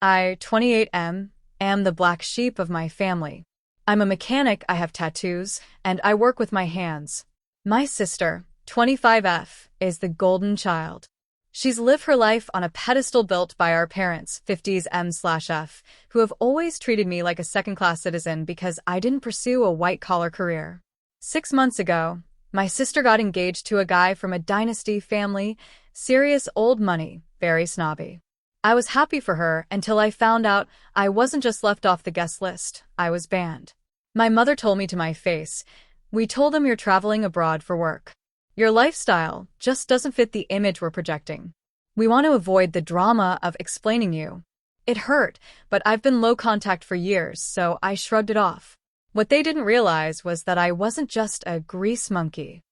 I, 28M, am the black sheep of my family. I'm a mechanic, I have tattoos, and I work with my hands. My sister, 25F, is the golden child. She's lived her life on a pedestal built by our parents, 50s M/F, who have always treated me like a second-class citizen because I didn't pursue a white-collar career. 6 months ago, my sister got engaged to a guy from a dynasty family, serious old money, very snobby. I was happy for her until I found out I wasn't just left off the guest list, I was banned. My mother told me to my face, "We told them you're traveling abroad for work. Your lifestyle just doesn't fit the image we're projecting. We want to avoid the drama of explaining you." It hurt, but I've been low contact for years, so I shrugged it off. What they didn't realize was that I wasn't just a grease monkey.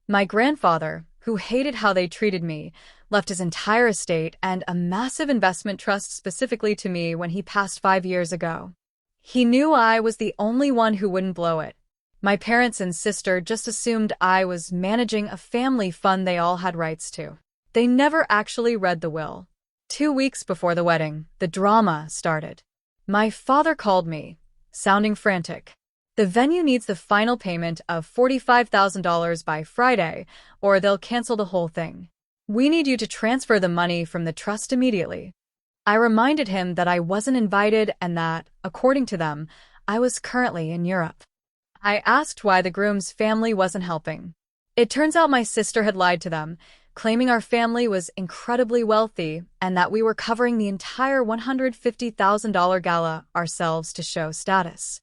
My grandfather, who hated how they treated me, left his entire estate and a massive investment trust specifically to me when he passed 5 years ago. He knew I was the only one who wouldn't blow it. My parents and sister just assumed I was managing a family fund they all had rights to. They never actually read the will. 2 weeks before the wedding, the drama started. My father called me, sounding frantic. "The venue needs the final payment of $45,000 by Friday, or they'll cancel the whole thing. We need you to transfer the money from the trust immediately." I reminded him that I wasn't invited and that, according to them, I was currently in Europe. I asked why the groom's family wasn't helping. It turns out my sister had lied to them, claiming our family was incredibly wealthy and that we were covering the entire $150,000 gala ourselves to show status.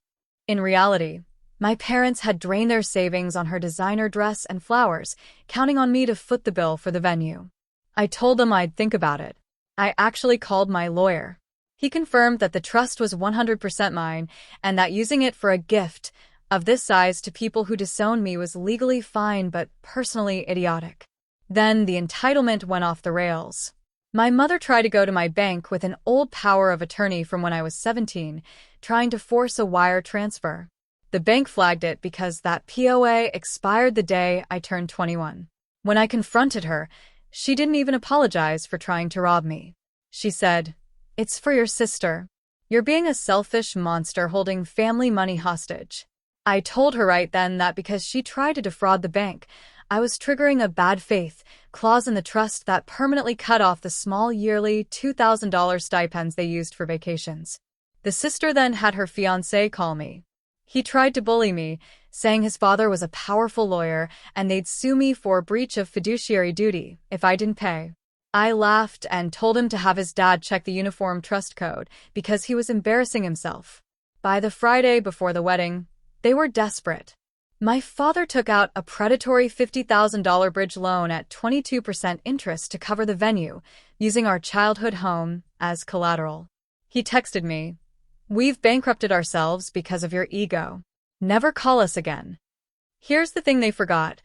In reality, my parents had drained their savings on her designer dress and flowers, counting on me to foot the bill for the venue. I told them I'd think about it. I actually called my lawyer. He confirmed that the trust was 100% mine and that using it for a gift of this size to people who disowned me was legally fine but personally idiotic. Then the entitlement went off the rails. My mother tried to go to my bank with an old power of attorney from when I was 17, trying to force a wire transfer. The bank flagged it because that POA expired the day I turned 21. When I confronted her, she didn't even apologize for trying to rob me. She said, "It's for your sister. You're being a selfish monster holding family money hostage." I told her right then that because she tried to defraud the bank, I was triggering a bad faith clause in the trust that permanently cut off the small yearly $2,000 stipends they used for vacations. The sister then had her fiancé call me. He tried to bully me, saying his father was a powerful lawyer and they'd sue me for breach of fiduciary duty if I didn't pay. I laughed and told him to have his dad check the uniform trust code because he was embarrassing himself. By the Friday before the wedding, they were desperate. My father took out a predatory $50,000 bridge loan at 22% interest to cover the venue, using our childhood home as collateral. He texted me, "We've bankrupted ourselves because of your ego. Never call us again." Here's the thing they forgot.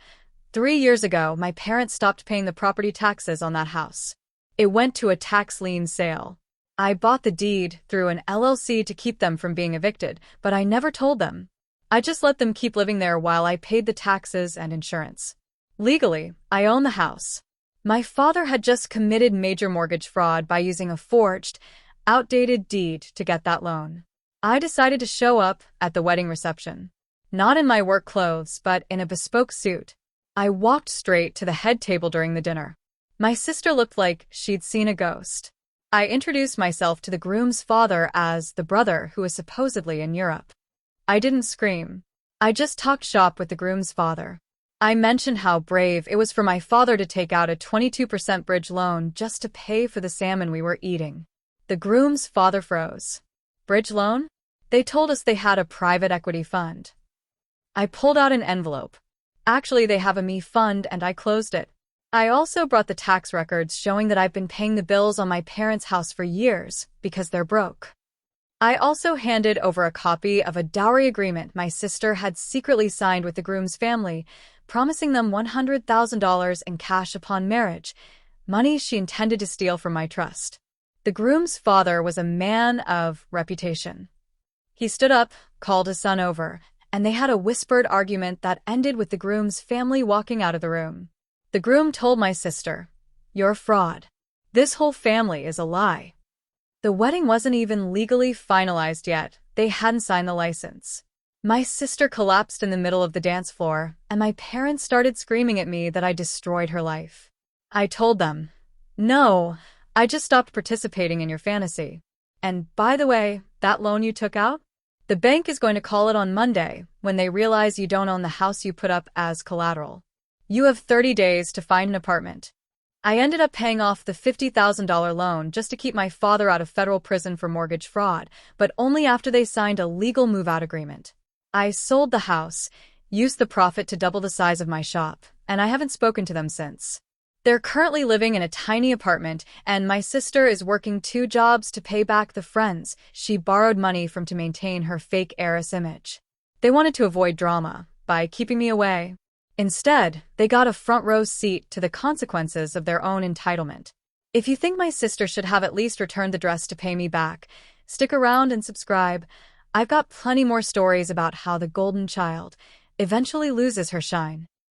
3 years ago, my parents stopped paying the property taxes on that house. It went to a tax lien sale. I bought the deed through an LLC to keep them from being evicted, but I never told them. I just let them keep living there while I paid the taxes and insurance. Legally, I own the house. My father had just committed major mortgage fraud by using a forged, outdated deed to get that loan. I decided to show up at the wedding reception. Not in my work clothes, but in a bespoke suit. I walked straight to the head table during the dinner. My sister looked like she'd seen a ghost. I introduced myself to the groom's father as the brother who was supposedly in Europe. I didn't scream. I just talked shop with the groom's father. I mentioned how brave it was for my father to take out a 22% bridge loan just to pay for the salmon we were eating. The groom's father froze. "Bridge loan? They told us they had a private equity fund." I pulled out an envelope. Actually, they have a me fund and I closed it. I also brought the tax records showing that I've been paying the bills on my parents' house for years because they're broke. I also handed over a copy of a dowry agreement my sister had secretly signed with the groom's family, promising them $100,000 in cash upon marriage, money she intended to steal from my trust. The groom's father was a man of reputation. He stood up, called his son over, and they had a whispered argument that ended with the groom's family walking out of the room. The groom told my sister, "You're a fraud. This whole family is a lie." The wedding wasn't even legally finalized yet. They hadn't signed the license. My sister collapsed in the middle of the dance floor, and my parents started screaming at me that I destroyed her life. I told them, "No, I just stopped participating in your fantasy. And by the way, that loan you took out? The bank is going to call it on Monday when they realize you don't own the house you put up as collateral. You have 30 days to find an apartment." I ended up paying off the $50,000 loan just to keep my father out of federal prison for mortgage fraud, but only after they signed a legal move-out agreement. I sold the house, used the profit to double the size of my shop, and I haven't spoken to them since. They're currently living in a tiny apartment, and my sister is working 2 jobs to pay back the friends she borrowed money from to maintain her fake heiress image. They wanted to avoid drama by keeping me away. Instead, they got a front-row seat to the consequences of their own entitlement. If you think my sister should have at least returned the dress to pay me back, stick around and subscribe. I've got plenty more stories about how the golden child eventually loses her shine.